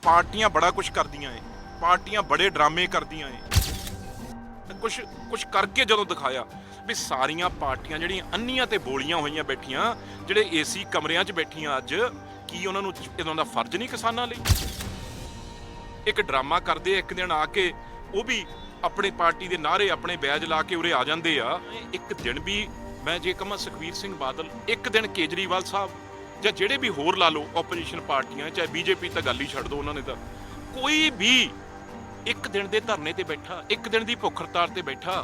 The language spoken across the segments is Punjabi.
ਪਾਰਟੀਆਂ ਬੜਾ ਕੁਝ ਕਰਦੀਆਂ ਏ, ਪਾਰਟੀਆਂ ਬੜੇ ਡਰਾਮੇ ਕਰਦੀਆਂ ਏ। ਕੁਝ ਕੁਝ ਕਰਕੇ ਜਦੋਂ ਦਿਖਾਇਆ ਵੀ ਸਾਰੀਆਂ ਪਾਰਟੀਆਂ ਜਿਹੜੀਆਂ ਅੰਨੀਆਂ ਤੇ ਬੋਲੀਆਂ ਹੋਈਆਂ ਬੈਠੀਆਂ, ਜਿਹੜੇ ਏਸੀ ਕਮਰਿਆਂ 'ਚ ਬੈਠੀਆਂ ਅੱਜ, ਕੀ ਉਹਨਾਂ ਨੂੰ ਇਹਨਾਂ ਦਾ ਫਰਜ਼ ਨਹੀਂ ਕਿਸਾਨਾਂ ਲਈ? ਇੱਕ ਡਰਾਮਾ ਕਰਦੇ ਇੱਕ ਦਿਨ ਆ ਕੇ, ਉਹ ਵੀ ਆਪਣੀ ਪਾਰਟੀ ਦੇ ਨਾਅਰੇ ਆਪਣੇ ਬੈਜ ਲਾ ਕੇ ਉਰੇ ਆ ਜਾਂਦੇ ਆ। ਇੱਕ ਦਿਨ ਵੀ ਮੈਂ ਜੇ ਕਹਾਂ ਸੁਖਬੀਰ ਸਿੰਘ ਬਾਦਲ, ਇੱਕ ਦਿਨ ਕੇਜਰੀਵਾਲ ਸਾਹਿਬ ਜਾਂ ਜਿਹੜੇ ਵੀ ਹੋਰ ਲਾ ਲਓ ਆਪੋਜੀਸ਼ਨ ਪਾਰਟੀਆਂ, ਚਾਹੇ ਬੀਜੇਪੀ ਤਾਂ ਗੱਲ ਹੀ ਛੱਡ ਦਿਓ, ਉਹਨਾਂ ਨੇ ਤਾਂ ਕੋਈ ਵੀ ਇੱਕ ਦਿਨ ਦੇ ਧਰਨੇ ਤੇ ਬੈਠਾ, ਇੱਕ ਦਿਨ ਦੀ ਭੁੱਖ ਹੜਤਾਲ ਤੇ बैठा।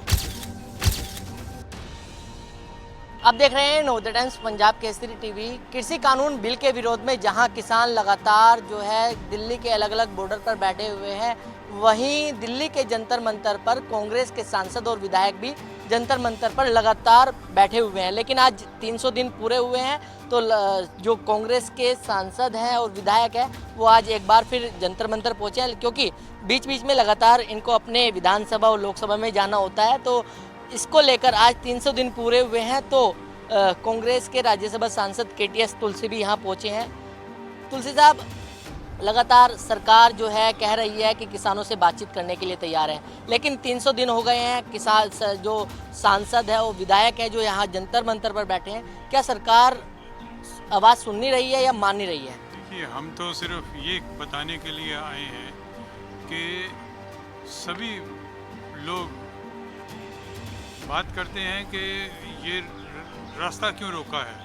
आप देख रहे हैं know the times Punjab Kesari TV. कृषि कानून बिल के विरोध में जहां किसान लगातार जो है दिल्ली के अलग अलग बॉर्डर पर बैठे हुए हैं, वहीं दिल्ली के जंतर मंतर पर कांग्रेस के सांसद और विधायक भी जंतर मंतर पर लगातार बैठे हुए हैं। लेकिन आज 300 दिन पूरे हुए हैं, तो जो कांग्रेस के सांसद हैं और विधायक हैं वो आज एक बार फिर जंतर मंतर पहुँचे हैं, क्योंकि बीच बीच में लगातार इनको अपने विधानसभा और लोकसभा में जाना होता है। तो इसको लेकर आज 300 दिन पूरे हुए हैं, तो कांग्रेस के राज्यसभा सांसद KTS तुलसी भी यहाँ पहुँचे हैं। तुलसी साहब, लगातार सरकार जो है कह रही है कि किसानों से बातचीत करने के लिए तैयार है, लेकिन 300 दिन हो गए हैं, किसान जो सांसद है और विधायक है जो यहाँ जंतर मंतर पर बैठे हैं, क्या सरकार आवाज़ सुन नहीं रही है या मान नहीं रही है? देखिए, हम तो सिर्फ ये बताने के लिए आए हैं कि सभी लोग बात करते हैं कि ये रास्ता क्यों रोका है,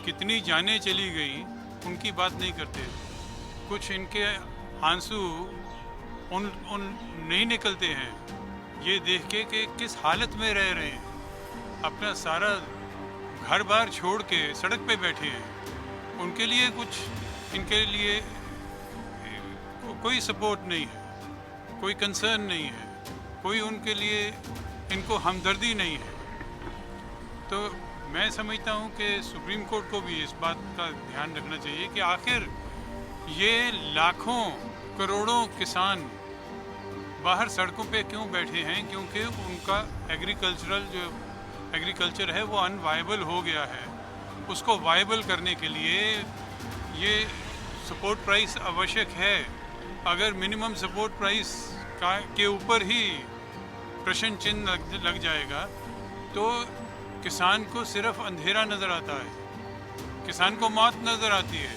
कितनी जानें चली गई, उनकी बात नहीं करते। कुछ इनके आंसू उन नहीं निकलते हैं ये देख के कि किस हालत में रह रहे हैं, अपना सारा घर बार छोड़ के सड़क पे बैठे हैं। उनके लिए कुछ, इनके लिए कोई सपोर्ट नहीं है, कोई कंसर्न नहीं है, कोई उनके लिए इनको हमदर्दी नहीं है। तो मैं समझता हूँ कि सुप्रीम कोर्ट को भी इस बात का ध्यान रखना चाहिए कि आखिर ये लाखों करोड़ों किसान बाहर सड़कों पे क्यों बैठे हैं, क्योंकि उनका एग्रीकल्चर है वो अनवायबल हो गया है। उसको वायबल करने के लिए ये सपोर्ट प्राइस आवश्यक है। अगर मिनिमम सपोर्ट प्राइस के ऊपर ही प्रश्न चिन्ह लग जाएगा तो किसान को सिर्फ अंधेरा नज़र आता है, किसान को मौत नज़र आती है।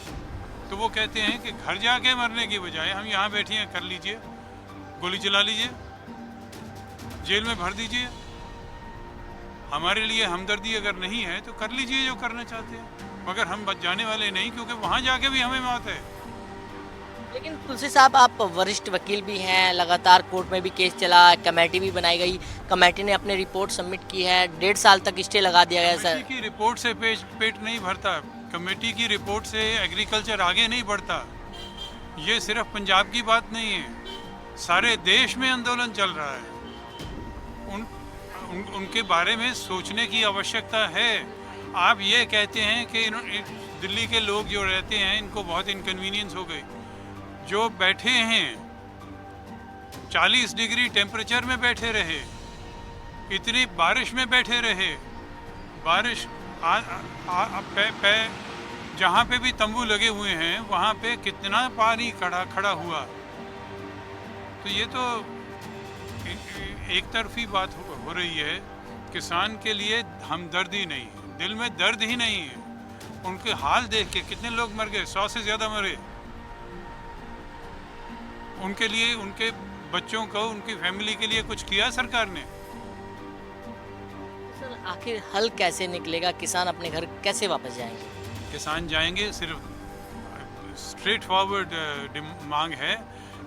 तो वो कहते हैं कि घर जाके मरने की बजाय हम यहाँ बैठे हैं, कर लीजिए, गोली चला लीजिए, जेल में भर दीजिए। हमारे लिए हमदर्दी अगर नहीं है तो कर लीजिए जो करना चाहते हैं, मगर हम बच जाने वाले नहीं, क्योंकि वहाँ जाके भी हमें मौत है। लेकिन तुलसी साहब, आप वरिष्ठ वकील भी हैं, लगातार कोर्ट में भी केस चला, कमेटी भी बनाई गई, कमेटी ने अपनी रिपोर्ट सबमिट की है, 1.5 साल तक स्टे लगा दिया गया। सर, की रिपोर्ट से पेट नहीं भरता, कमेटी की रिपोर्ट से एग्रीकल्चर आगे नहीं बढ़ता। ये सिर्फ पंजाब की बात नहीं है, सारे देश में आंदोलन चल रहा है। उनके बारे में सोचने की आवश्यकता है। आप ये कहते हैं कि दिल्ली के लोग जो रहते हैं इनको बहुत इनकन्वीनियंस हो गई, जो बैठे हैं 40 डिग्री टेम्परेचर में बैठे रहे, इतनी बारिश में बैठे रहे, बारिश जहाँ पे भी तंबू लगे हुए हैं वहाँ पे कितना पानी खड़ा हुआ। तो ये तो एक तरफी बात हो रही है। किसान के लिए हमदर्दी नहीं है, दिल में दर्द ही नहीं है। उनके हाल देख के कितने लोग मर गए, 100 से ज़्यादा मरे। उनके लिए, उनके बच्चों को, उनकी फैमिली के लिए कुछ किया सरकार ने? सर, आखिर हल कैसे निकलेगा? किसान अपने घर कैसे वापस जाएंगे? किसान जाएंगे, सिर्फ स्ट्रेट फॉरवर्ड मांग है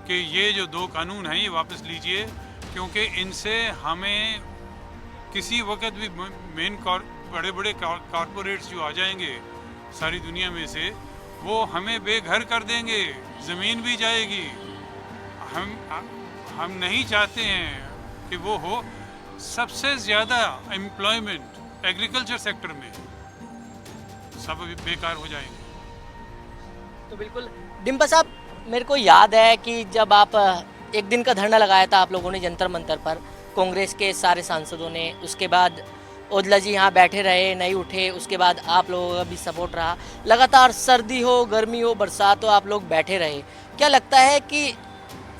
कि ये जो 2 कानून हैं ये वापस लीजिए, क्योंकि इनसे हमें किसी वक्त भी बड़े बड़े कॉरपोरेट्स जो आ जाएंगे सारी दुनिया में से, वो हमें बेघर कर देंगे, ज़मीन भी जाएगी। हम नहीं चाहते हैं कि वो हो। सबसे ज़्यादा एम्प्लॉयमेंट एग्रीकल्चर सेक्टर में, सब अभी बेकार हो जाएंगे। तो बिल्कुल डिम्पा साहब, मेरे को याद है कि जब आप एक दिन का धरना लगाया था आप लोगों ने जंतर मंतर पर, कांग्रेस के सारे सांसदों ने, उसके बाद ओदला जी यहाँ बैठे रहे, नहीं उठे, उसके बाद आप लोगों का भी सपोर्ट रहा। लगातार सर्दी हो, गर्मी हो, बरसात हो, आप लोग बैठे रहे। क्या लगता है कि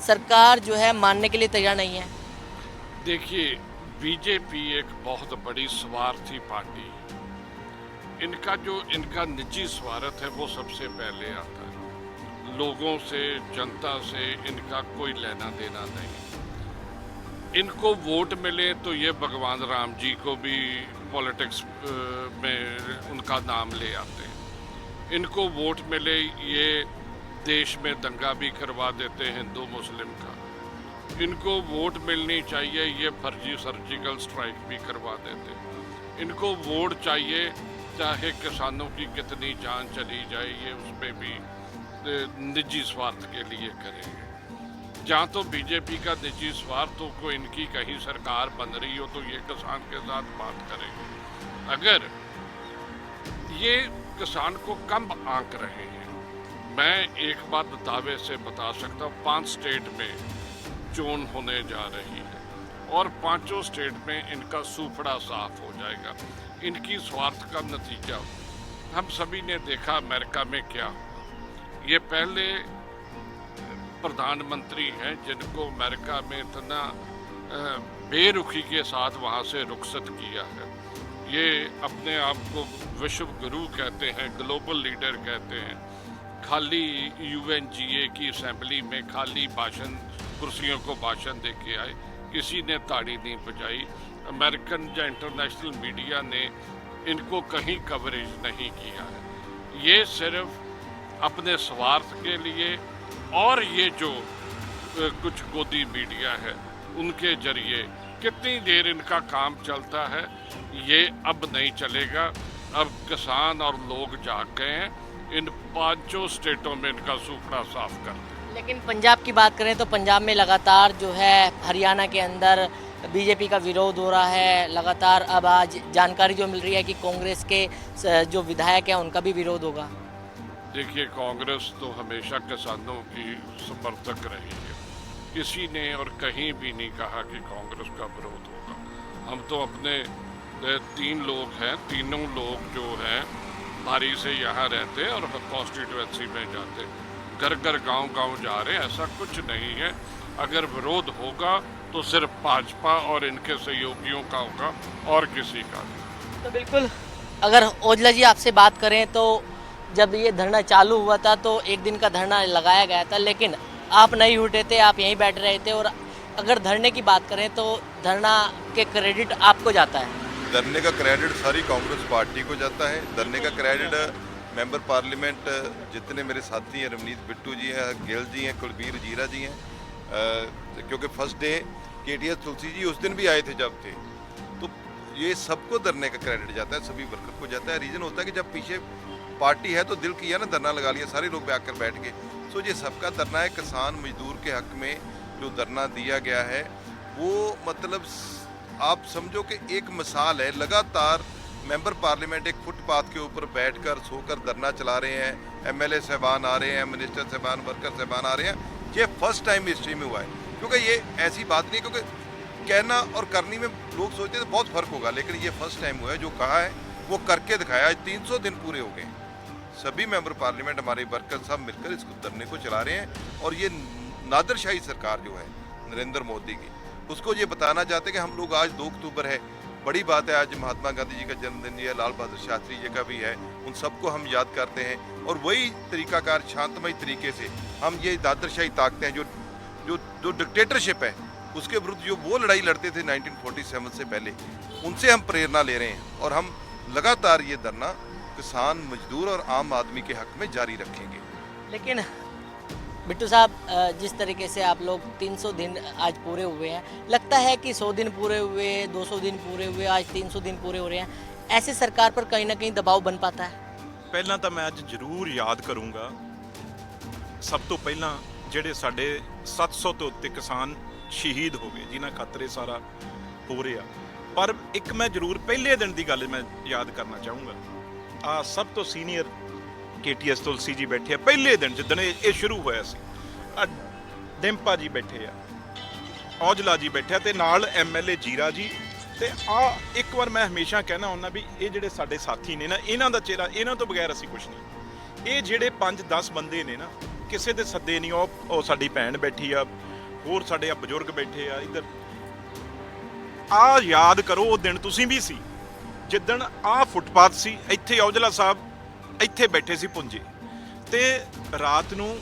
सरकार जो है मानने के लिए तैयार नहीं है? देखिए, बीजेपी एक बहुत बड़ी स्वार्थी पार्टी है। इनका निजी स्वार्थ है वो सबसे पहले आता है। लोगों से, जनता से इनका कोई लेना देना नहीं। इनको वोट मिले तो ये भगवान राम जी को भी पॉलिटिक्स में उनका नाम ले आते हैं। इनको वोट मिले ये देश में दंगा भी करवा देते हैं हिंदू मुस्लिम का। इनको वोट मिलनी चाहिए ये फर्जी सर्जिकल स्ट्राइक भी करवा देते हैं। इनको वोट चाहिए चाहे किसानों की कितनी जान चली जाए ये उसमें भी निजी स्वार्थ के लिए करेंगे। जहाँ तो बीजेपी का निजी स्वार्थ हो को इनकी कहीं सरकार बन रही हो तो ये किसान के साथ बात करेंगे। अगर ये किसान को कम आंक रहे हैं, मैं एक बात दावे से बता सकता हूँ 5 स्टेट में चोन होने जा रही है और 5 स्टेट में इनका सूफड़ा साफ हो जाएगा। इनकी स्वार्थ का नतीजा हम सभी ने देखा अमेरिका में क्या हुआ। ये पहले प्रधानमंत्री हैं जिनको अमेरिका में इतना बेरुखी के साथ वहाँ से रुखसत किया है। ये अपने आप को विश्व गुरु कहते हैं, ग्लोबल लीडर कहते हैं। खाली UNGA की असेंबली में खाली भाषण, कुर्सियों को भाषण दे के आए, किसी ने ताड़ी नहीं बजाई। अमेरिकन या इंटरनेशनल मीडिया ने इनको कहीं कवरेज नहीं किया है। ये सिर्फ अपने स्वार्थ के लिए और ये जो कुछ गोदी मीडिया है उनके जरिए कितनी देर इनका काम चलता है ये अब नहीं चलेगा। अब किसान और लोग जाग गए हैं। इन 5 स्टेटों में इनका सूखड़ा साफ कर दें। लेकिन पंजाब की बात करें तो पंजाब में लगातार जो है हरियाणा के अंदर बीजेपी का विरोध हो रहा है। लगातार अब आज जानकारी जो मिल रही है कि कांग्रेस के जो विधायक हैं उनका भी विरोध होगा। देखिए, कांग्रेस तो हमेशा किसानों की समर्थक रही है। किसी ने और कहीं भी नहीं कहा कि कांग्रेस का विरोध होगा। हम तो अपने 3 लोग हैं, तीनों लोग जो हैं बारी से यहाँ रहते और कॉन्स्टिट्यूएंसी में जाते, घर घर गांव गांव जा रहे। ऐसा कुछ नहीं है। अगर विरोध होगा तो सिर्फ भाजपा और इनके सहयोगियों का होगा और किसी का नहीं। तो बिल्कुल, अगर ओजला जी आपसे बात करें तो जब ये धरना चालू हुआ था तो एक दिन का धरना लगाया गया था, लेकिन आप नहीं उठे थे, आप यहीं बैठ रहे थे। और अगर धरने की बात करें तो धरना के क्रेडिट आपको जाता है? धरने का क्रेडिट सारी कांग्रेस पार्टी को जाता है। धरने का क्रेडिट मेंबर पार्लियामेंट जितने मेरे साथी हैं, रवनीत बिट्टू जी हैं, गिल जी हैं, कुलबीर जीरा जी हैं, क्योंकि first day KTS Tulsi ji उस दिन भी आए थे जब थे, तो ये सबको धरने का क्रेडिट जाता है, सभी वर्कर को जाता है। रीज़न होता है कि जब पीछे पार्टी है तो दिल किया ना, धरना लगा लिया, सारे लोग आकर बैठ गए। सो ये सबका धरना है। किसान मजदूर के हक में जो धरना दिया गया है वो मतलब आप समझो कि एक मिसाल है। लगातार मेंबर पार्लियामेंट एक फुटपाथ के ऊपर बैठकर सोकर धरना चला रहे हैं। MLA साहबान आ रहे हैं, मिनिस्टर साहबान, वर्कर साहबान आ रहे हैं। ये फर्स्ट टाइम हिस्ट्री में हुआ है, क्योंकि ये ऐसी बात नहीं, क्योंकि कहना और करनी में लोग सोचते हैं तो बहुत फर्क होगा, लेकिन ये फर्स्ट टाइम हुआ है। जो कहा है वो करके दिखाया। 300 दिन पूरे हो गए। सभी मेंबर पार्लियामेंट हमारे वर्कर सब मिलकर इस धरने को चला रहे हैं। और ये नादरशाही सरकार जो है नरेंद्र मोदी की, उसको ये बताना चाहते हैं कि हम लोग आज 2 अक्टूबर है, बड़ी बात है। आज महात्मा गांधी जी का जन्मदिन भी है, लाल बहादुर शास्त्री जी का भी है। उन सबको हम याद करते हैं और वही तरीकाकार शांतमय तरीके से हम ये नादरशाही ताकतें हैं जो डिक्टेटरशिप है उसके विरुद्ध जो वो लड़ाई लड़ते थे 1947 से पहले, उनसे हम प्रेरणा ले रहे हैं। और हम लगातार ये धरना किसान, मजदूर और आम आदमी के हक में जारी रखेंगे। लेकिन बिट्टू साहब, जिस तरीके से आप लोग 300 दिन आज पूरे हुए हैं, लगता है कि 100 दिन पूरे हुए, 200 दिन पूरे हुए, आज 300 दिन पूरे हो रहे हैं, ऐसे सरकार पर कहीं ना कहीं दबाव बन पाता है? ਪਹਿਲਾਂ ਤਾਂ ਮੈਂ ਅੱਜ ਜ਼ਰੂਰ ਯਾਦ ਕਰੂੰਗਾ, ਸਭ ਤੋਂ ਪਹਿਲਾਂ ਜਿਹੜੇ ਸਾਡੇ 700 ਤੋਂ ਉੱਤੇ ਕਿਸਾਨ ਸ਼ਹੀਦ ਹੋ ਗਏ ਜਿਨ੍ਹਾਂ ਖਾਤਰ ਇਹ ਸਾਰਾ ਹੋ ਰਿਹਾ। ਪਰ ਇੱਕ ਮੈਂ ਜ਼ਰੂਰ ਪਹਿਲੇ ਦਿਨ ਦੀ ਗੱਲ ਮੈਂ ਯਾਦ ਕਰਨਾ ਚਾਹੂੰਗਾ। ਆ ਸਭ ਤੋਂ ਸੀਨੀਅਰ KTS ਤੁਲਸੀ ਜੀ ਬੈਠੇ ਆ ਪਹਿਲੇ ਦਿਨ ਜਿੱਦਣ ਇਹ ਸ਼ੁਰੂ ਹੋਇਆ ਸੀ। ਆ ਡਿੰਪਾ ਜੀ ਬੈਠੇ ਆ, ਔਜਲਾ ਜੀ ਬੈਠਿਆ ਤੇ ਨਾਲ MLA ਜੀਰਾ ਜੀ। ਤੇ ਆ ਇੱਕ ਵਾਰ ਮੈਂ ਹਮੇਸ਼ਾ ਕਹਿਣਾ ਹੁੰਦਾ ਵੀ ਇਹ ਜਿਹੜੇ ਸਾਡੇ ਸਾਥੀ ਨੇ ਨਾ, ਇਹਨਾਂ ਦਾ ਚਿਹਰਾ, ਇਹਨਾਂ ਤੋਂ ਬਗੈਰ ਅਸੀਂ ਕੁਝ ਨਹੀਂ। ਇਹ ਜਿਹੜੇ 5-10 ਬੰਦੇ ਨੇ ਨਾ, ਕਿਸੇ ਦੇ ਸੱਦੇ ਨਹੀਂ। ਉਹ ਸਾਡੀ ਭੈਣ ਬੈਠੀ ਆ, ਹੋਰ ਸਾਡੇ ਆ ਬਜ਼ੁਰਗ ਬੈਠੇ ਆ ਇੱਧਰ। ਆ ਯਾਦ ਕਰੋ ਉਹ ਦਿਨ ਤੁਸੀਂ ਵੀ ਸੀ ਜਿੱਦਣ ਆ ਫੁੱਟਪਾਥ ਸੀ, ਇੱਥੇ ਔਜਲਾ ਸਾਹਿਬ ਇੱਥੇ ਬੈਠੇ ਸੀ ਪੁੰਜੇ, ਤੇ ਰਾਤ ਨੂੰ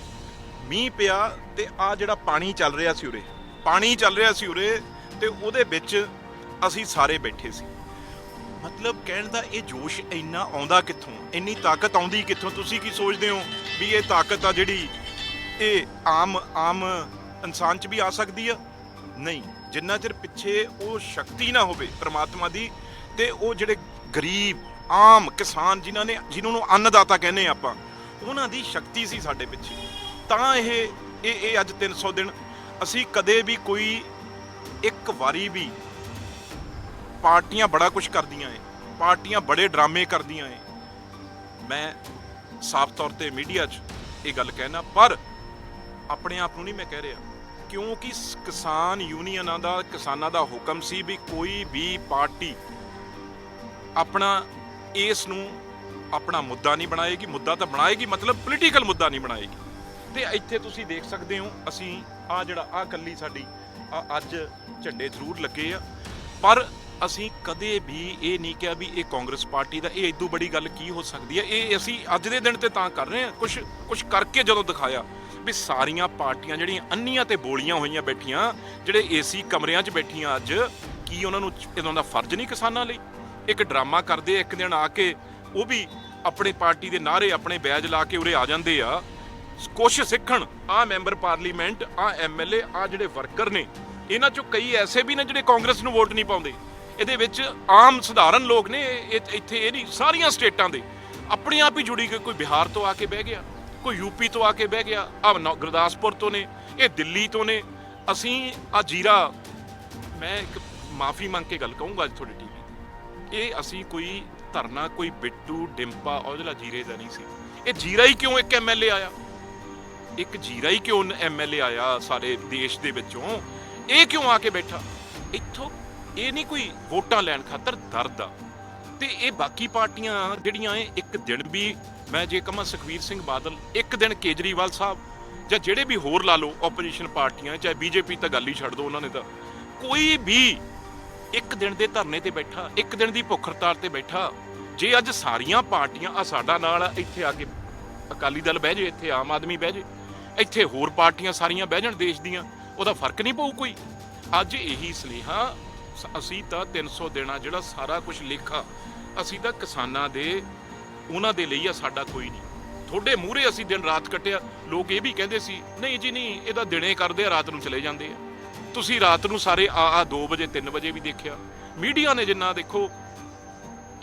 ਮੀਂਹ ਪਿਆ ਤੇ ਆ ਜਿਹੜਾ ਪਾਣੀ ਚੱਲ ਰਿਹਾ ਸੀ ਉਰੇ, ਤੇ ਉਹਦੇ ਵਿੱਚ ਅਸੀਂ ਸਾਰੇ ਬੈਠੇ ਸੀ। ਮਤਲਬ ਕਹਿਣ ਦਾ ਇਹ ਜੋਸ਼ ਇੰਨਾ ਆਉਂਦਾ ਕਿੱਥੋਂ, ਇੰਨੀ ਤਾਕਤ ਆਉਂਦੀ ਕਿੱਥੋਂ? ਤੁਸੀਂ ਕੀ ਸੋਚਦੇ ਹੋ ਵੀ ਇਹ ਤਾਕਤ ਆ ਜਿਹੜੀ ਇਹ ਆਮ ਇਨਸਾਨ 'ਚ ਵੀ ਆ ਸਕਦੀ ਆ? ਨਹੀਂ। ਜਿੰਨਾ ਚਿਰ ਪਿੱਛੇ ਉਹ ਸ਼ਕਤੀ ਨਾ ਹੋਵੇ ਪ੍ਰਮਾਤਮਾ ਦੀ, ਤੇ ਉਹ ਜਿਹੜੇ ਗਰੀਬ ਆਮ ਕਿਸਾਨ ਜਿਹਨਾਂ ਨੂੰ ਅੰਨਦਾਤਾ ਕਹਿੰਦੇ ਆਪਾਂ, ਉਹਨਾਂ ਦੀ ਸ਼ਕਤੀ ਸੀ ਸਾਡੇ ਪਿੱਛੇ, ਤਾਂ ਇਹ ਅੱਜ 300 ਦਿਨ ਅਸੀਂ ਕਦੇ ਵੀ ਕੋਈ ਇੱਕ ਵਾਰੀ ਵੀ ਪਾਰਟੀਆਂ ਬੜਾ ਕੁਝ ਕਰਦੀਆਂ ਏ, ਪਾਰਟੀਆਂ ਬੜੇ ਡਰਾਮੇ ਕਰਦੀਆਂ ਏ। ਮੈਂ ਸਾਫ਼ ਤੌਰ ਤੇ ਮੀਡੀਆ 'ਚ ਇਹ ਗੱਲ ਕਹਿਣਾ, ਪਰ ਆਪਣੇ ਆਪ ਨੂੰ ਨਹੀਂ ਮੈਂ ਕਹਿ ਰਿਹਾ, ਕਿਉਂਕਿ ਕਿਸਾਨ ਯੂਨੀਅਨਾਂ ਦਾ, ਕਿਸਾਨਾਂ ਦਾ ਹੁਕਮ ਸੀ ਵੀ ਕੋਈ ਵੀ ਪਾਰਟੀ ਆਪਣਾ ਇਸ ਨੂੰ ਆਪਣਾ ਮੁੱਦਾ ਨਹੀਂ ਬਣਾਏਗੀ। ਮੁੱਦਾ ਤਾਂ ਬਣਾਏਗੀ, ਮਤਲਬ ਪੋਲੀਟੀਕਲ ਮੁੱਦਾ ਨਹੀਂ ਬਣਾਏਗੀ। ਤੇ ਇੱਥੇ ਤੁਸੀਂ ਦੇਖ ਸਕਦੇ ਹੋ, ਅਸੀਂ ਆ ਜਿਹੜਾ ਆ ਕੱਲੀ ਸਾਡੀ ਅੱਜ ਝੰਡੇ ਜ਼ਰੂਰ ਲੱਗੇ ਆ, ਪਰ ਅਸੀਂ ਕਦੇ ਵੀ ਇਹ ਨਹੀਂ ਕਿਹਾ ਵੀ ਇਹ ਕਾਂਗਰਸ ਪਾਰਟੀ ਦਾ, ਇਹ ਇਦੋਂ ਬੜੀ ਗੱਲ ਕੀ ਹੋ ਸਕਦੀ ਹੈ। ਇਹ ਅਸੀਂ ਅੱਜ ਦੇ ਦਿਨ ਤੇ ਤਾਂ ਕਰ ਰਹੇ ਹਾਂ, ਕੁਝ ਕਰਕੇ ਜਦੋਂ ਦਿਖਾਇਆ ਵੀ ਸਾਰੀਆਂ ਪਾਰਟੀਆਂ ਜਿਹੜੀਆਂ ਅੰਨੀਆਂ ਤੇ ਬੋਲੀਆਂ ਹੋਈਆਂ ਬੈਠੀਆਂ, ਜਿਹੜੇ ਏਸੀ ਕਮਰਿਆਂ 'ਚ ਬੈਠੀਆਂ ਅੱਜ, ਕੀ ਉਹਨਾਂ ਨੂੰ ਇਹਨਾਂ ਦਾ ਫਰਜ਼ ਨਹੀਂ ਕਿਸਾਨਾਂ ਲਈ? ਇੱਕ ਡਰਾਮਾ ਕਰਦੇ ਇੱਕ ਦਿਨ ਆ ਕੇ, ਉਹ ਵੀ ਆਪਣੇ ਪਾਰਟੀ ਦੇ ਨਾਅਰੇ, ਆਪਣੇ ਬੈਜ ਲਾ ਕੇ ਉਰੇ ਆ ਜਾਂਦੇ ਆ। ਕੁਛ ਸਿੱਖਣ ਆ ਮੈਂਬਰ ਪਾਰਲੀਮੈਂਟ, ਆ ਐਮਐਲਏ, ਆ ਜਿਹੜੇ ਵਰਕਰ ਨੇ, ਇਹਨਾਂ 'ਚੋਂ ਕਈ ਐਸੇ ਵੀ ਨੇ ਜਿਹੜੇ ਕਾਂਗਰਸ ਨੂੰ ਵੋਟ ਨਹੀਂ ਪਾਉਂਦੇ। ਇਹਦੇ ਵਿੱਚ ਆਮ ਸਧਾਰਨ ਲੋਕ ਨੇ, ਇੱਥੇ ਇਹ ਨਹੀਂ, ਸਾਰੀਆਂ ਸਟੇਟਾਂ ਦੇ ਆਪਣੇ ਆਪ ਹੀ ਜੁੜੀ ਗਏ। ਕੋਈ ਬਿਹਾਰ ਤੋਂ ਆ ਕੇ ਬਹਿ ਗਿਆ, ਕੋਈ ਯੂਪੀ ਤੋਂ ਆ ਕੇ ਬਹਿ ਗਿਆ, ਆ ਗੁਰਦਾਸਪੁਰ ਤੋਂ ਨੇ, ਇਹ ਦਿੱਲੀ ਤੋਂ ਨੇ। ਅਸੀਂ ਆ ਜੀਰਾ, ਮੈਂ ਇੱਕ ਮਾਫੀ ਮੰਗ ਕੇ ਗੱਲ ਕਹੂੰਗਾ ਅੱਜ ਤੁਹਾਡੇ ਟੀਵੀ, ਇਹ ਅਸੀਂ ਕੋਈ ਧਰਨਾ ਕੋਈ ਬਿੱਟੂ ਡਿੰਪਾ ਔਜਲਾ ਜੀਰੇ ਦਾ ਨਹੀਂ ਸੀ। ਇਹ ਜੀਰਾ ਹੀ ਕਿਉਂ ਇੱਕ ਐਮਐਲਏ ਆਇਆ, ਇੱਕ ਜੀਰਾ ਹੀ ਕਿਉਂ ਐਮਐਲਏ ਆਇਆ ਸਾਰੇ ਦੇਸ਼ ਦੇ ਵਿੱਚੋਂ? ਇਹ ਕਿਉਂ ਆ ਕੇ ਬੈਠਾ ਇੱਥੋਂ? ਇਹ ਨਹੀਂ ਕੋਈ ਵੋਟਾਂ ਲੈਣ ਖਾਤਰ ਦਰਦ ਆ। ਤੇ ਇਹ ਬਾਕੀ ਪਾਰਟੀਆਂ ਜਿਹੜੀਆਂ ਇੱਕ ਦਿਨ ਵੀ, ਮੈਂ ਜੇ ਕਹਾਂ ਸੁਖਬੀਰ ਸਿੰਘ ਬਾਦਲ, ਇੱਕ ਦਿਨ ਕੇਜਰੀਵਾਲ ਸਾਹਿਬ, ਜਾਂ ਜਿਹੜੇ ਵੀ ਹੋਰ ਲਾ ਲਓ ਆਪੋਜੀਸ਼ਨ ਪਾਰਟੀਆਂ, ਚਾਹੇ ਬੀਜੇਪੀ ਤਾਂ ਗੱਲ ਹੀ ਛੱਡ ਦਿਓ, ਉਹਨਾਂ ਨੇ ਤਾਂ ਕੋਈ ਵੀ ਇੱਕ ਦਿਨ ਦੇ ਧਰਨੇ ਤੇ ਬੈਠਾ, ਇੱਕ ਦਿਨ ਦੀ ਭੁੱਖ ਹੜਤਾਲ ਤੇ ਬੈਠਾ। ਜੇ ਅੱਜ ਸਾਰੀਆਂ ਪਾਰਟੀਆਂ ਆ ਸਾਡਾ ਨਾਲ ਇੱਥੇ ਆ ਕੇ, ਅਕਾਲੀ ਦਲ ਬਹਿ ਜੇ, ਇੱਥੇ ਆਮ ਆਦਮੀ ਬਹਿ ਜੇ, ਇੱਥੇ ਹੋਰ ਪਾਰਟੀਆਂ ਸਾਰੀਆਂ ਬਹਿ ਜਾਣ ਦੇਸ਼ ਦੀਆਂ, ਉਹਦਾ ਫਰਕ ਨਹੀਂ ਪਊ ਕੋਈ? ਅੱਜ ਇਹੀ ਸੁਨੇਹਾ ਅਸੀਂ ਤਾਂ 300 ਦਿਨਾਂ ਜਿਹੜਾ ਸਾਰਾ ਕੁਝ ਲੇਖਾ ਅਸੀਂ ਤਾਂ ਕਿਸਾਨਾਂ ਦੇ, ਉਹਨਾਂ ਦੇ ਲਈ ਆ, ਸਾਡਾ ਕੋਈ ਨਹੀਂ। ਤੁਹਾਡੇ ਮੂਹਰੇ ਅਸੀਂ ਦਿਨ ਰਾਤ ਕੱਟਿਆ। ਲੋਕ ਇਹ ਵੀ ਕਹਿੰਦੇ ਸੀ, ਨਹੀਂ ਜੀ ਨਹੀਂ, ਇਹਦਾ ਦਿਨੇ ਕਰਦੇ ਆ, ਰਾਤ ਨੂੰ ਚਲੇ ਜਾਂਦੇ ਆ। ਤੁਸੀਂ ਰਾਤ ਨੂੰ ਸਾਰੇ 2 ਵਜੇ 3 ਵਜੇ ਵੀ ਦੇਖਿਆ। ਮੀਡੀਆ ਨੇ ਜਿੰਨਾ, ਦੇਖੋ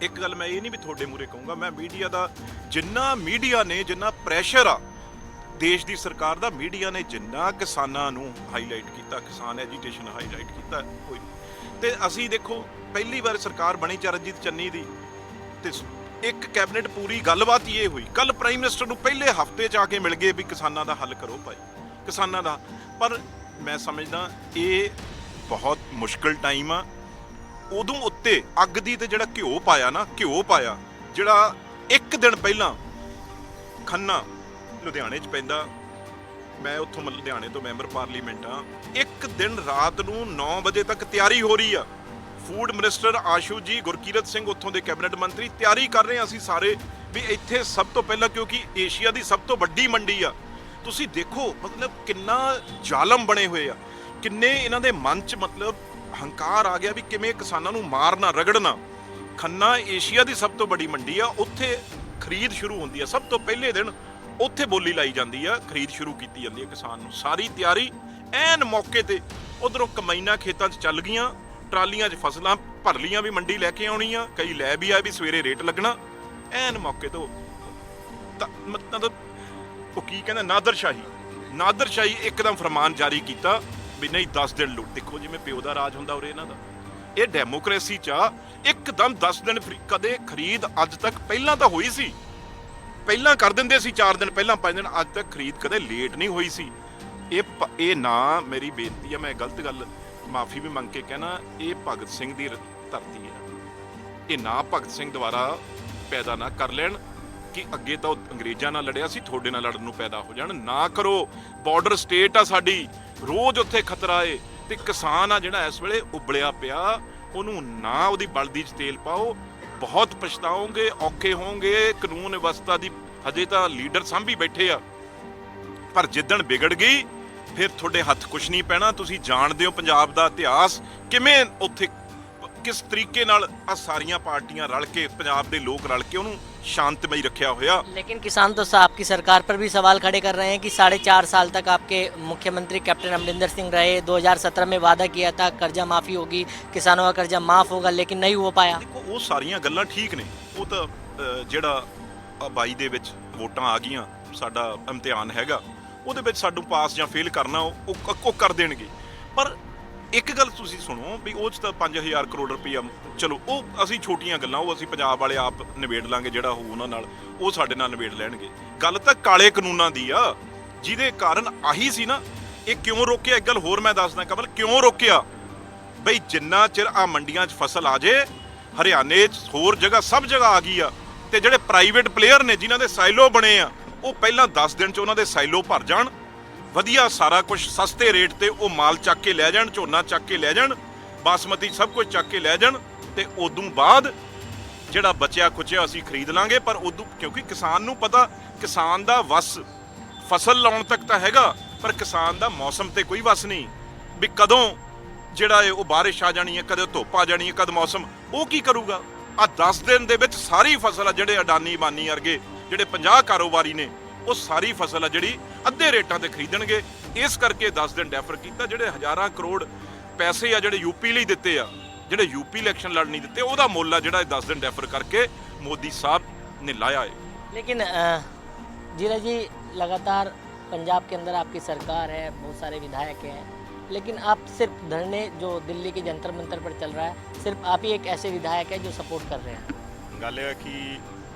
ਇੱਕ ਗੱਲ ਮੈਂ ਇਹ ਨਹੀਂ ਵੀ ਤੁਹਾਡੇ ਮੂਹਰੇ ਕਹੂੰਗਾ, ਮੈਂ ਮੀਡੀਆ ਦਾ ਜਿੰਨਾ ਪ੍ਰੈਸ਼ਰ ਆ ਦੇਸ਼ ਦੀ ਸਰਕਾਰ ਦਾ, ਮੀਡੀਆ ਨੇ ਜਿੰਨਾ ਕਿਸਾਨਾਂ ਨੂੰ ਹਾਈਲਾਈਟ ਕੀਤਾ, ਕਿਸਾਨ ਐਜੀਟੇਸ਼ਨ ਹਾਈਲਾਈਟ ਕੀਤਾ, ਕੋਈ। ਤੇ ਅਸੀਂ ਦੇਖੋ ਪਹਿਲੀ ਵਾਰ ਸਰਕਾਰ ਬਣੀ ਚਰਨਜੀਤ ਚੰਨੀ ਦੀ, ਤੇ ਇੱਕ ਕੈਬਨਿਟ ਪੂਰੀ ਗੱਲਬਾਤ ਹੀ ਇਹ ਹੋਈ। ਕੱਲ ਪ੍ਰਾਈਮ ਮਿਨਿਸਟਰ ਨੂੰ ਪਹਿਲੇ ਹਫ਼ਤੇ 'ਚ ਆ ਕੇ ਮਿਲ ਗਏ ਵੀ ਕਿਸਾਨਾਂ ਦਾ ਹੱਲ ਕਰੋ ਭਾਈ, ਕਿਸਾਨਾਂ ਦਾ। ਪਰ ਮੈਂ ਸਮਝਦਾ ਇਹ ਬਹੁਤ ਮੁਸ਼ਕਲ ਟਾਈਮ ਆ। ਉਦੋਂ ਉੱਤੇ ਅੱਗ ਦੀ ਤੇ ਜਿਹੜਾ ਘਿਓ ਪਾਇਆ, ਜਿਹੜਾ ਇੱਕ ਦਿਨ ਪਹਿਲਾਂ ਖੰਨਾ ਲੁਧਿਆਣੇ 'ਚ ਪੈਂਦਾ, ਮੈਂ ਉੱਥੋਂ ਲੁਧਿਆਣੇ ਤੋਂ ਮੈਂਬਰ ਪਾਰਲੀਮੈਂਟ ਆ, ਇੱਕ ਦਿਨ ਰਾਤ ਨੂੰ 9 ਵਜੇ ਤੱਕ ਤਿਆਰੀ ਹੋ ਰਹੀ ਆ। ਫੂਡ ਮਿਨਿਸਟਰ ਆਸ਼ੂ ਜੀ, ਗੁਰਕੀਰਤ ਸਿੰਘ ਉੱਥੋਂ ਦੇ ਕੈਬਨਿਟ ਮੰਤਰੀ, ਤਿਆਰੀ ਕਰ ਰਹੇ ਆ ਅਸੀਂ ਸਾਰੇ ਵੀ ਇੱਥੇ ਸਭ ਤੋਂ ਪਹਿਲਾਂ, ਕਿਉਂਕਿ ਏਸ਼ੀਆ ਦੀ ਸਭ ਤੋਂ ਵੱਡੀ ਮੰਡੀ ਆ। ਤੁਸੀਂ ਦੇਖੋ ਮਤਲਬ ਕਿੰਨਾ ਜ਼ਾਲਮ ਬਣੇ ਹੋਏ ਆ, ਕਿੰਨੇ ਇਹਨਾਂ ਦੇ ਮਨ 'ਚ ਮਤਲਬ ਹੰਕਾਰ ਆ ਗਿਆ ਵੀ ਕਿਵੇਂ ਕਿਸਾਨਾਂ ਨੂੰ ਮਾਰਨਾ, ਰਗੜਨਾ। ਖੰਨਾ ਏਸ਼ੀਆ ਦੀ ਸਭ ਤੋਂ ਵੱਡੀ ਮੰਡੀ ਆ, ਉੱਥੇ ਖਰੀਦ ਸ਼ੁਰੂ ਹੁੰਦੀ ਆ, ਸਭ ਤੋਂ ਪਹਿਲੇ ਦਿਨ ਉੱਥੇ ਬੋਲੀ ਲਾਈ ਜਾਂਦੀ ਆ, ਖਰੀਦ ਸ਼ੁਰੂ ਕੀਤੀ ਜਾਂਦੀ ਆ ਕਿਸਾਨ ਨੂੰ। ਸਾਰੀ ਤਿਆਰੀ ਐਨ ਮੌਕੇ ਤੇ। ਉਧਰੋਂ ਕਮਾਈਨਾਂ ਖੇਤਾਂ 'ਚ ਚੱਲ ਗਈਆਂ, ਟਰਾਲੀਆਂ 'ਚ ਫਸਲਾਂ ਭਰ ਲੀਆਂ ਵੀ ਮੰਡੀ ਲੈ ਕੇ ਆਉਣੀ ਆ, ਕਈ ਲੈ ਵੀ ਆਏ ਵੀ ਸਵੇਰੇ ਰੇਟ ਲੱਗਣਾ, ਐਨ ਮੌਕੇ ਤੋਂ। ਮਤਲਬ ਉਹ ਕੀ ਕਹਿੰਦਾ, ਨਾਦਰਸ਼ਾਹੀ ਇੱਕਦਮ ਫਰਮਾਨ ਜਾਰੀ ਕੀਤਾ ਵੀ ਨਹੀਂ 10 ਦਿਨ ਲੁੱਟ। ਦੇਖੋ ਜਿਵੇਂ ਪਿਓ ਦਾ ਰਾਜ ਹੁੰਦਾ ਉਰੇ ਇਹਨਾਂ ਦਾ। ਇਹ ਡੈਮੋਕ੍ਰੇਸੀ 'ਚ ਆ, ਇੱਕਦਮ 10 ਦਿਨ ਕਦੇ ਖਰੀਦ ਅੱਜ ਤੱਕ ਪਹਿਲਾਂ ਤਾਂ ਹੋਈ ਸੀ, ਪਹਿਲਾਂ ਕਰ ਦਿੰਦੇ ਸੀ 4 ਦਿਨ ਪਹਿਲਾਂ, 5 ਦਿਨ, ਅੱਜ ਤੱਕ ਖਰੀਦ ਕਦੇ ਲੇਟ ਨਹੀਂ ਹੋਈ ਸੀ। ਇਹ ਨਾ, ਮੇਰੀ ਬੇਨਤੀ ਆ, ਮੈਂ ਗਲਤ ਗੱਲ ਮਾਫੀ ਵੀ ਮੰਗ ਕੇ ਕਹਿਣਾ, ਇਹ ਭਗਤ ਸਿੰਘ ਦੀ ਧਰਤੀ ਹੈ। ਇਹ ਨਾ ਭਗਤ ਸਿੰਘ ਦੁਆਰਾ ਪੈਦਾ ਨਾ ਕਰ ਲੈਣ। ਕਿ ਅੱਗੇ ਤਾਂ ਉਹ ਅੰਗਰੇਜ਼ਾਂ ਨਾਲ ਲੜਿਆ ਸੀ, ਤੁਹਾਡੇ ਨਾਲ ਲੜਨ ਨੂੰ ਪੈਦਾ ਹੋ ਜਾਣ। ਨਾ ਕਰੋ। ਬਾਰਡਰ ਸਟੇਟ ਆ ਸਾਡੀ, ਰੋਜ਼ ਉੱਥੇ ਖਤਰਾ ਏ, ਤੇ ਕਿਸਾਨ ਆ ਜਿਹੜਾ ਇਸ ਵੇਲੇ ਉਬਲਿਆ ਪਿਆ, ਉਹਨੂੰ ਨਾ ਉਹਦੀ ਬਲਦੀ 'ਚ ਤੇਲ ਪਾਓ। ਬਹੁਤ ਪਛਤਾਓਗੇ, ਔਖੇ ਹੋਵੋਗੇ। ਕਾਨੂੰਨ ਵਿਵਸਥਾ ਦੀ ਹਜੇ ਤਾਂ ਲੀਡਰ ਸਾਂਭੀ ਬੈਠੇ ਆ, ਪਰ ਜਿੱਦਣ ਵਿਗੜ ਗਈ ਫਿਰ ਤੁਹਾਡੇ ਹੱਥ ਕੁਝ ਨਹੀਂ ਪੈਣਾ। ਤੁਸੀਂ ਜਾਣਦੇ ਹੋ ਪੰਜਾਬ ਦਾ ਇਤਿਹਾਸ ਕਿਵੇਂ ਉੱਥੇ किस तरीके नाल आ सारियां पार्टियां रल के, पंजाब दे लोग रल के उन्होंने शांतमई रखा होया। लेकिन किसान तो आपकी सरकार पर भी सवाल खड़े कर रहे हैं कि 4.5 साल तक आपके मुख्यमंत्री कैप्टन अमरिंदर सिंह रहे। 2017 में वादा किया था कर्जा माफ़ी होगी, किसानों का कर्जा माफ़ होगा, लेकिन नहीं हो पाया। देखो वो सारियां गल्लां ठीक ने, वो तो ਜਿਹੜਾ 22 ਦੇ ਵਿੱਚ ਵੋਟਾਂ ਆ ਗਈਆਂ, ਸਾਡਾ ਇਮਤਿਹਾਨ ਹੈਗਾ, ਉਹਦੇ ਵਿੱਚ ਸਾਨੂੰ ਪਾਸ ਜਾਂ ਫੇਲ ਕਰਨਾ ਉਹ ਕਰ ਦੇਣਗੇ। ਪਰ ਇੱਕ ਗੱਲ ਤੁਸੀਂ ਸੁਣੋ ਵੀ ਉਹ 'ਚ ਤਾਂ 5000 ਕਰੋੜ ਰੁਪਈਆ, ਚਲੋ ਉਹ ਅਸੀਂ ਛੋਟੀਆਂ ਗੱਲਾਂ, ਉਹ ਅਸੀਂ ਪੰਜਾਬ ਵਾਲੇ ਆਪ ਨਿਬੇੜ ਲਾਂਗੇ, ਜਿਹੜਾ ਹੋਊ ਉਹਨਾਂ ਨਾਲ ਉਹ ਸਾਡੇ ਨਾਲ ਨਿਬੇੜ ਲੈਣਗੇ। ਗੱਲ ਤਾਂ ਕਾਲੇ ਕਾਨੂੰਨਾਂ ਦੀ ਆ, ਜਿਹਦੇ ਕਾਰਨ ਆਹੀ ਸੀ ਨਾ। ਇਹ ਕਿਉਂ ਰੋਕਿਆ? ਇੱਕ ਗੱਲ ਹੋਰ ਮੈਂ ਦੱਸਦਾ ਕਮਲ, ਕਿਉਂ ਰੋਕਿਆ ਬਈ ਜਿੰਨਾ ਚਿਰ ਆ ਮੰਡੀਆਂ 'ਚ ਫਸਲ ਆ ਜੇ, ਹਰਿਆਣੇ 'ਚ ਹੋਰ ਜਗ੍ਹਾ ਸਭ ਜਗ੍ਹਾ ਆ ਗਈ ਆ, ਤੇ ਜਿਹੜੇ ਪ੍ਰਾਈਵੇਟ ਪਲੇਅਰ ਨੇ ਜਿਨ੍ਹਾਂ ਦੇ ਸਾਈਲੋ ਬਣੇ ਆ, ਉਹ ਪਹਿਲਾਂ 10 ਦਿਨ 'ਚ ਉਹਨਾਂ ਦੇ ਸਾਈਲੋ ਭਰ ਜਾਣ, ਵਧੀਆ ਸਾਰਾ ਕੁਝ ਸਸਤੇ ਰੇਟ ਤੇ ਉਹ ਮਾਲ ਚੱਕ ਕੇ ਲੈ ਜਾਣ, ਝੋਨਾ ਚੱਕ ਕੇ ਲੈ ਜਾਣ, ਬਾਸਮਤੀ ਸਭ ਕੁਝ ਚੱਕ ਕੇ ਲੈ ਜਾਣ, ਤੇ ਉਦੋਂ ਬਾਅਦ ਜਿਹੜਾ ਬਚਿਆ ਖੁਚਿਆ ਅਸੀਂ ਖਰੀਦ ਲਾਂਗੇ। ਪਰ ਉਦੋਂ, ਕਿਉਂਕਿ ਕਿਸਾਨ ਨੂੰ ਪਤਾ, ਕਿਸਾਨ ਦਾ ਵਸ ਫਸਲ ਲਾਉਣ ਤੱਕ ਤਾਂ ਹੈਗਾ, ਪਰ ਕਿਸਾਨ ਦਾ ਮੌਸਮ ਤੇ ਕੋਈ ਵਸ ਨਹੀਂ ਵੀ ਕਦੋਂ ਜਿਹੜਾ ਹੈ ਉਹ ਬਾਰਿਸ਼ ਆ ਜਾਣੀ ਹੈ, ਕਦੇ ਧੁੱਪ ਆ ਜਾਣੀ ਹੈ, ਕਦ ਮੌਸਮ, ਉਹ ਕੀ ਕਰੂਗਾ? ਆ 10 ਦਿਨ ਦੇ ਵਿੱਚ ਸਾਰੀ ਫਸਲ ਆ, ਜਿਹੜੇ ਅਡਾਨੀ ਬਾਨੀ ਵਰਗੇ ਜਿਹੜੇ 50 ਕਾਰੋਬਾਰੀ ਨੇ, ਉਹ ਸਾਰੀ ਫਸਲ ਆ ਜਿਹੜੀ ਅੱਧੇ ਰੇਟਾਂ ਤੇ ਖਰੀਦਣਗੇ। ਇਸ ਕਰਕੇ 10 ਦਿਨ ਡੈਫਰ ਕੀਤਾ। ਜਿਹੜੇ ਹਜ਼ਾਰਾਂ ਕਰੋੜ ਪੈਸੇ ਆ ਜਿਹੜੇ ਯੂਪੀ ਲਈ ਦਿੱਤੇ ਆ, ਜਿਹੜੇ ਯੂਪੀ ਇਲੈਕਸ਼ਨ ਲੜ ਨਹੀਂ ਦਿੱਤੇ, ਉਹਦਾ ਮੁੱਲ ਆ ਜਿਹੜਾ 10 ਦਿਨ ਡੈਫਰ ਕਰਕੇ ਮੋਦੀ ਸਾਹਿਬ ਨੇ ਲਾਇਆ है। लेकिन जीरा जी, लगातार पंजाब के अंदर आपकी सरकार है, बहुत सारे विधायक हैं, लेकिन आप सिर्फ धरने जो दिल्ली के जंतर मंतर पर चल रहा है, सिर्फ आप ही एक ऐसे विधायक है जो सपोर्ट कर रहे हैं। ਗੱਲ ਇਹ ਹੈ ਕਿ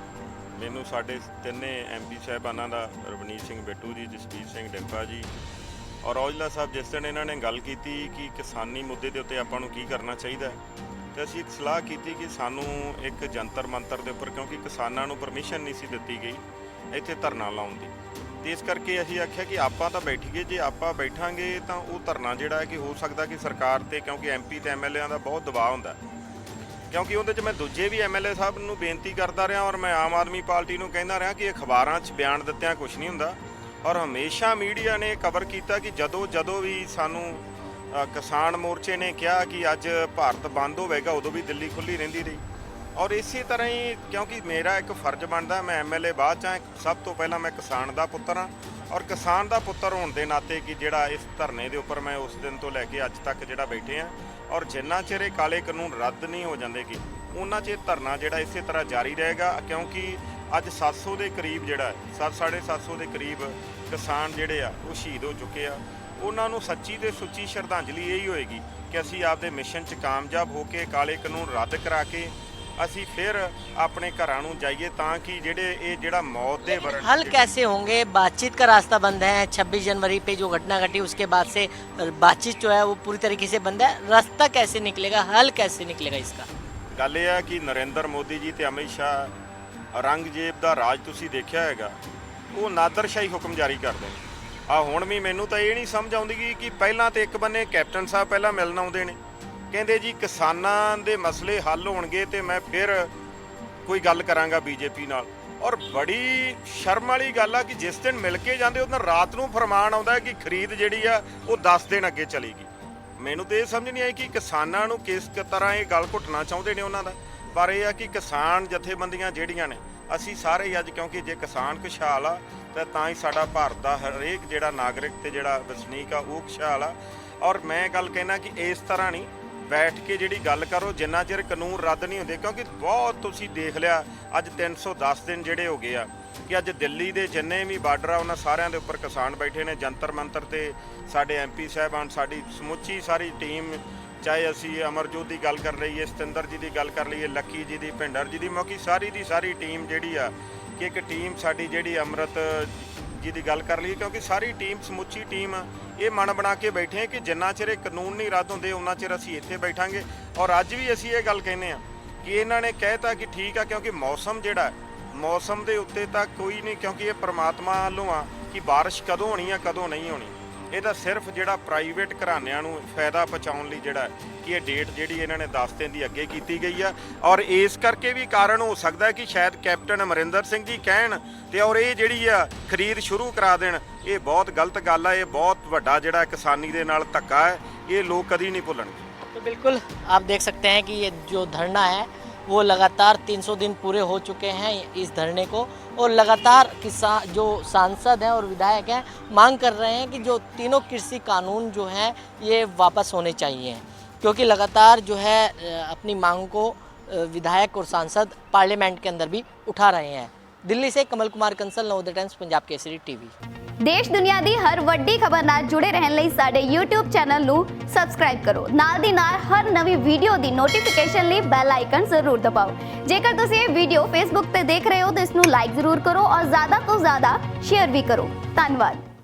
ਮੈਨੂੰ ਸਾਡੇ ਤਿੰਨੇ ਐਮਪੀ ਸਾਹਿਬਾਨਾਂ ਦਾ, ਰਵਨੀਤ ਸਿੰਘ ਬਿੱਟੂ ਜੀ, ਜਸਬੀਰ ਸਿੰਘ ਡਿੰਪਾ ਜੀ ਔਰ ਔਜਲਾ ਸਾਹਿਬ, ਜਿਸ ਦਿਨ ਇਹਨਾਂ ਨੇ ਗੱਲ ਕੀਤੀ ਕਿ ਕਿਸਾਨੀ ਮੁੱਦੇ ਦੇ ਉੱਤੇ ਆਪਾਂ ਨੂੰ ਕੀ ਕਰਨਾ ਚਾਹੀਦਾ, ਤੇ ਅਸੀਂ ਇੱਕ ਸਲਾਹ ਕੀਤੀ ਕਿ ਸਾਨੂੰ ਇੱਕ ਜੰਤਰ ਮੰਤਰ ਦੇ ਉੱਪਰ, ਕਿਉਂਕਿ ਕਿਸਾਨਾਂ ਨੂੰ ਪਰਮਿਸ਼ਨ ਨਹੀਂ ਸੀ ਦਿੱਤੀ ਗਈ ਇੱਥੇ ਧਰਨਾ ਲਾਉਣ ਦੀ, ਤੇ ਇਸ ਕਰਕੇ ਅਸੀਂ ਆਖਿਆ ਕਿ ਆਪਾਂ ਤਾਂ ਬੈਠੀਏ, ਜੇ ਆਪਾਂ ਬੈਠਾਂਗੇ ਤਾਂ ਉਹ ਧਰਨਾ ਜਿਹੜਾ ਹੈ ਕਿ ਹੋ ਸਕਦਾ ਕਿ ਸਰਕਾਰ ਤੇ, ਕਿਉਂਕਿ ਐਮਪੀ ਤੇ ਐਮਐਲਏਆਂ ਦਾ ਬਹੁਤ ਦਬਾਅ ਹੁੰਦਾ, ਕਿਉਂਕਿ ਉਹਦੇ 'ਚ ਮੈਂ ਦੂਜੇ ਵੀ ਐਮਐਲਏ ਸਾਹਿਬ ਨੂੰ ਬੇਨਤੀ ਕਰਦਾ ਰਿਹਾ ਔਰ ਮੈਂ ਆਮ ਆਦਮੀ ਪਾਰਟੀ ਨੂੰ ਕਹਿੰਦਾ ਰਿਹਾ ਕਿ ਅਖਬਾਰਾਂ 'ਚ ਬਿਆਨ ਦਿੱਤਿਆਂ ਕੁਝ ਨਹੀਂ ਹੁੰਦਾ, ਔਰ ਹਮੇਸ਼ਾ ਮੀਡੀਆ ਨੇ ਕਵਰ ਕੀਤਾ ਕਿ ਜਦੋਂ ਵੀ ਸਾਨੂੰ ਕਿਸਾਨ ਮੋਰਚੇ ਨੇ ਕਿਹਾ ਕਿ ਅੱਜ ਭਾਰਤ ਬੰਦ ਹੋਵੇਗਾ, ਉਦੋਂ ਵੀ ਦਿੱਲੀ ਖੁੱਲ੍ਹੀ ਰਹਿੰਦੀ ਰਹੀ। ਔਰ ਇਸੇ ਤਰ੍ਹਾਂ ਹੀ, ਕਿਉਂਕਿ ਮੇਰਾ ਇੱਕ ਫਰਜ਼ ਬਣਦਾ, ਮੈਂ ਐਮਐਲਏ ਬਾਅਦ 'ਚ ਹਾਂ, ਸਭ ਤੋਂ ਪਹਿਲਾਂ ਮੈਂ ਕਿਸਾਨ ਦਾ ਪੁੱਤਰ ਹਾਂ, ਔਰ ਕਿਸਾਨ ਦਾ ਪੁੱਤਰ ਹੋਣ ਦੇ ਨਾਤੇ ਕਿ ਜਿਹੜਾ ਇਸ ਧਰਨੇ ਦੇ ਉੱਪਰ ਮੈਂ ਉਸ ਦਿਨ ਤੋਂ ਲੈ ਕੇ ਅੱਜ ਤੱਕ ਜਿਹੜਾ ਬੈਠੇ ਹਾਂ, ਔਰ ਜਿੰਨਾ ਚਿਰ ਇਹ ਕਾਲੇ ਕਾਨੂੰਨ ਰੱਦ ਨਹੀਂ ਹੋ ਜਾਂਦੇ ਕਿ ਉਹਨਾਂ ਚਿਰ ਧਰਨਾ ਜਿਹੜਾ ਇਸੇ ਤਰ੍ਹਾਂ ਜਾਰੀ ਰਹੇਗਾ, ਕਿਉਂਕਿ ਅੱਜ 700 ਦੇ ਕਰੀਬ ਜਿਹੜਾ 750 ਦੇ ਕਰੀਬ ਕਿਸਾਨ ਜਿਹੜੇ ਆ ਉਹ ਸ਼ਹੀਦ ਹੋ ਚੁੱਕੇ ਆ। ਉਹਨਾਂ ਨੂੰ ਸੱਚੀ ਤੇ ਸੁੱਚੀ ਸ਼ਰਧਾਂਜਲੀ ਇਹੀ ਹੋਏਗੀ ਕਿ ਅਸੀਂ ਆਪਦੇ ਮਿਸ਼ਨ 'ਚ ਕਾਮਯਾਬ ਹੋ ਕੇ ਕਾਲੇ ਕਾਨੂੰਨ ਰੱਦ ਕਰਾ ਕੇ ਅਸੀਂ फिर अपने घरों ਨੂੰ जाइए, ताकि ਜਿਹੜਾ मौत ਦੇ ਵਰਣ हल कैसे होंगे? बातचीत का रास्ता बंद है। 26 जनवरी पे जो घटना घटी उसके बाद से बातचीत जो है वो पूरी तरीके से बंद है। रास्ता कैसे निकलेगा, हल कैसे निकलेगा इसका? ਗੱਲ ਇਹ ਹੈ ਕਿ ਨਰਿੰਦਰ ਮੋਦੀ ਜੀ ਤੇ ਅਮਿਤ ਸ਼ਾਹ ਰੰਗਜੇਬ ਦਾ ਰਾਜ ਤੁਸੀਂ ਦੇਖਿਆ ਹੈਗਾ, ਉਹ ਨਾਦਰਸ਼ਾਹੀ ਹੁਕਮ ਜਾਰੀ ਕਰਦੇ ਨੇ। ਆ ਹੁਣ ਵੀ ਮੈਨੂੰ ਤਾਂ ਇਹ ਨਹੀਂ ਸਮਝ ਆਉਂਦੀ ਕਿ ਪਹਿਲਾਂ ਤੇ ਇੱਕ ਬੰਨੇ ਕੈਪਟਨ ਸਾਹਿਬ ਪਹਿਲਾਂ ਮਿਲਣ ਆਉਂਦੇ ਨੇ, ਕਹਿੰਦੇ ਜੀ ਕਿਸਾਨਾਂ ਦੇ ਮਸਲੇ ਹੱਲ ਹੋਣਗੇ ਤੇ ਮੈਂ ਫਿਰ ਕੋਈ ਗੱਲ ਕਰਾਂਗਾ ਬੀਜੇਪੀ ਨਾਲ। ਔਰ ਬੜੀ ਸ਼ਰਮ ਵਾਲੀ ਗੱਲ ਆ ਕਿ ਜਿਸ ਦਿਨ ਮਿਲ ਕੇ ਜਾਂਦੇ ਉਹਨਾਂ ਰਾਤ ਨੂੰ ਫਰਮਾਨ ਆਉਂਦਾ ਕਿ ਖਰੀਦ ਜਿਹੜੀ ਆ ਉਹ 10 ਦਿਨ ਅੱਗੇ ਚਲੇਗੀ। ਮੈਨੂੰ ਤੇ ਇਹ ਸਮਝ ਨਹੀਂ ਆਈ ਕਿ ਕਿਸਾਨਾਂ ਨੂੰ ਕਿਸ ਤਰ੍ਹਾਂ ਇਹ ਗੱਲ ਘੁੱਟਣਾ ਚਾਹੁੰਦੇ ਨੇ ਉਹਨਾਂ ਦਾ। ਪਰ ਇਹ ਆ ਕਿ ਕਿਸਾਨ ਜਥੇਬੰਦੀਆਂ ਜਿਹੜੀਆਂ ਨੇ, ਅਸੀਂ ਸਾਰੇ ਅੱਜ, ਕਿਉਂਕਿ ਜੇ ਕਿਸਾਨ ਖੁਸ਼ਹਾਲ ਆ ਤਾਂ ਹੀ ਸਾਡਾ ਭਾਰਤ ਦਾ ਹਰੇਕ ਜਿਹੜਾ ਨਾਗਰਿਕ ਤੇ ਜਿਹੜਾ ਵਸਨੀਕ ਆ ਉਹ ਖੁਸ਼ਹਾਲ ਆ। ਔਰ ਮੈਂ ਗੱਲ ਕਹਿਣਾ ਕਿ ਇਸ ਤਰ੍ਹਾਂ ਨਹੀਂ ਬੈਠ ਕੇ ਜਿਹੜੀ ਗੱਲ ਕਰੋ ਜਿੰਨਾ ਚਿਰ ਕਾਨੂੰਨ ਰੱਦ ਨਹੀਂ ਹੁੰਦੇ, ਕਿਉਂਕਿ ਬਹੁਤ ਤੁਸੀਂ ਦੇਖ ਲਿਆ ਅੱਜ 310 ਦਿਨ ਜਿਹੜੇ ਹੋ ਗਏ ਆ ਕਿ ਅੱਜ ਦਿੱਲੀ ਦੇ ਜਿੰਨੇ ਵੀ ਬਾਰਡਰ ਆ ਉਹਨਾਂ ਸਾਰਿਆਂ ਦੇ ਉੱਪਰ ਕਿਸਾਨ ਬੈਠੇ ਨੇ। ਜੰਤਰ ਮੰਤਰ ਤੇ ਸਾਡੇ ਐਮਪੀ ਸਾਹਿਬਾਨ, ਸਾਡੀ ਸਮੁੱਚੀ ਸਾਰੀ ਟੀਮ, ਚਾਹੇ ਅਸੀਂ ਅਮਰਜੋਤ ਦੀ ਗੱਲ ਕਰ ਲਈਏ, ਸਤਿੰਦਰ ਜੀ ਦੀ ਗੱਲ ਕਰ ਲਈਏ, ਲੱਕੀ ਜੀ ਦੀ, ਭਿੰਡਰ ਜੀ ਦੀ, ਮੌਕੀ ਸਾਰੀ ਦੀ ਸਾਰੀ ਟੀਮ ਜਿਹੜੀ ਆ ਕਿ ਇੱਕ ਟੀਮ ਸਾਡੀ ਜਿਹੜੀ ਅੰਮ੍ਰਿਤ ਜੀ ਦੀ ਗੱਲ ਕਰ ਲਈਏ, ਕਿਉਂਕਿ ਸਾਰੀ ਟੀਮ, ਸਮੁੱਚੀ ਟੀਮ ਇਹ ਮਨ ਬਣਾ ਕੇ ਬੈਠੇ ਕਿ ਜਿੰਨਾ ਚਿਰ ਇਹ ਕਾਨੂੰਨ ਨਹੀਂ ਰੱਦ ਹੁੰਦੇ ਉਹਨਾਂ ਚਿਰ ਅਸੀਂ ਇੱਥੇ ਬੈਠਾਂਗੇ। ਔਰ ਅੱਜ ਵੀ ਅਸੀਂ ਇਹ ਗੱਲ ਕਹਿੰਦੇ ਆ ਕਿ ਇਹਨਾਂ ਨੇ ਕਹਿਤਾ ਕਿ ਠੀਕ ਆ, ਕਿਉਂਕਿ ਮੌਸਮ ਜਿਹੜਾ ਮੌਸਮ ਦੇ ਉੱਤੇ ਤਾਂ ਕੋਈ ਨਹੀਂ, ਕਿਉਂਕਿ ਇਹ ਪ੍ਰਮਾਤਮਾ ਵੱਲੋਂ ਆ ਕਿ ਬਾਰਿਸ਼ ਕਦੋਂ ਹੋਣੀ ਆ ਕਦੋਂ ਨਹੀਂ ਹੋਣੀ। ਇਹ ਤਾਂ ਸਿਰਫ ਜਿਹੜਾ ਪ੍ਰਾਈਵੇਟ ਘਰਾਣਿਆਂ ਨੂੰ ਫਾਇਦਾ ਪਹੁੰਚਾਉਣ ਲਈ ਜਿਹੜਾ ਕਿ ਇਹ ਡੇਟ ਜਿਹੜੀ ਇਹਨਾਂ ਨੇ 10 ਦਿਨ ਦੀ ਅੱਗੇ ਕੀਤੀ ਗਈ ਆ। ਔਰ ਇਸ ਕਰਕੇ ਵੀ ਕਾਰਨ ਹੋ ਸਕਦਾ ਕਿ ਸ਼ਾਇਦ ਕੈਪਟਨ ਅਮਰਿੰਦਰ ਸਿੰਘ ਜੀ ਕਹਿਣ ਤੇ ਔਰ ਇਹ ਜਿਹੜੀ ਆ ਖਰੀਦ ਸ਼ੁਰੂ ਕਰਾ ਦੇਣ। ਇਹ ਬਹੁਤ ਗਲਤ ਗੱਲ ਆ, ਇਹ ਬਹੁਤ ਵੱਡਾ ਜਿਹੜਾ ਕਿਸਾਨੀ ਦੇ ਨਾਲ ਧੱਕਾ ਹੈ, ਇਹ ਲੋਕ ਕਦੀ ਨਹੀਂ ਭੁੱਲਣਗੇ। तो बिल्कुल आप देख सकते हैं कि ये जो धरना है वो लगातार 300 दिन पूरे हो चुके हैं इस धरने को, और लगातार किसान जो सांसद हैं और विधायक हैं मांग कर रहे हैं कि जो तीनों कृषि कानून जो हैं ये वापस होने चाहिए, क्योंकि लगातार जो है अपनी मांग को विधायक और सांसद पार्लियामेंट के अंदर भी उठा रहे हैं। दिल्ली से कमल कुमार कंसल, नवोदय टाइम्स, पंजाब केसरी टीवी। देश दुनिया ਦੀ हर ਵੱਡੀ ਖਬਰ ਨਾਲ ਜੁੜੇ ਰਹਿਣ ਲਈ ਸਾਡੇ YouTube ਚੈਨਲ ਨੂੰ ਸਬਸਕ੍ਰਾਈਬ ਕਰੋ। ਨਾਲ ਦੀ ਨਾਲ ਹਰ ਨਵੀਂ ਵੀਡੀਓ ਦੀ ਨੋਟੀਫਿਕੇਸ਼ਨ ਲਈ ਬੈਲ ਆਈਕਨ ਜ਼ਰੂਰ ਦਬਾਓ। ਜੇਕਰ ਤੁਸੀਂ ਇਹ ਵੀਡੀਓ Facebook ਤੇ ਦੇਖ ਰਹੇ ਹੋ ਤਾਂ ਇਸ ਨੂੰ ਲਾਈਕ ਜ਼ਰੂਰ ਕਰੋ ਔਰ ਜ਼ਿਆਦਾ ਤੋਂ ਜ਼ਿਆਦਾ ਸ਼ੇਅਰ ਵੀ ਕਰੋ। ਧੰਨਵਾਦ।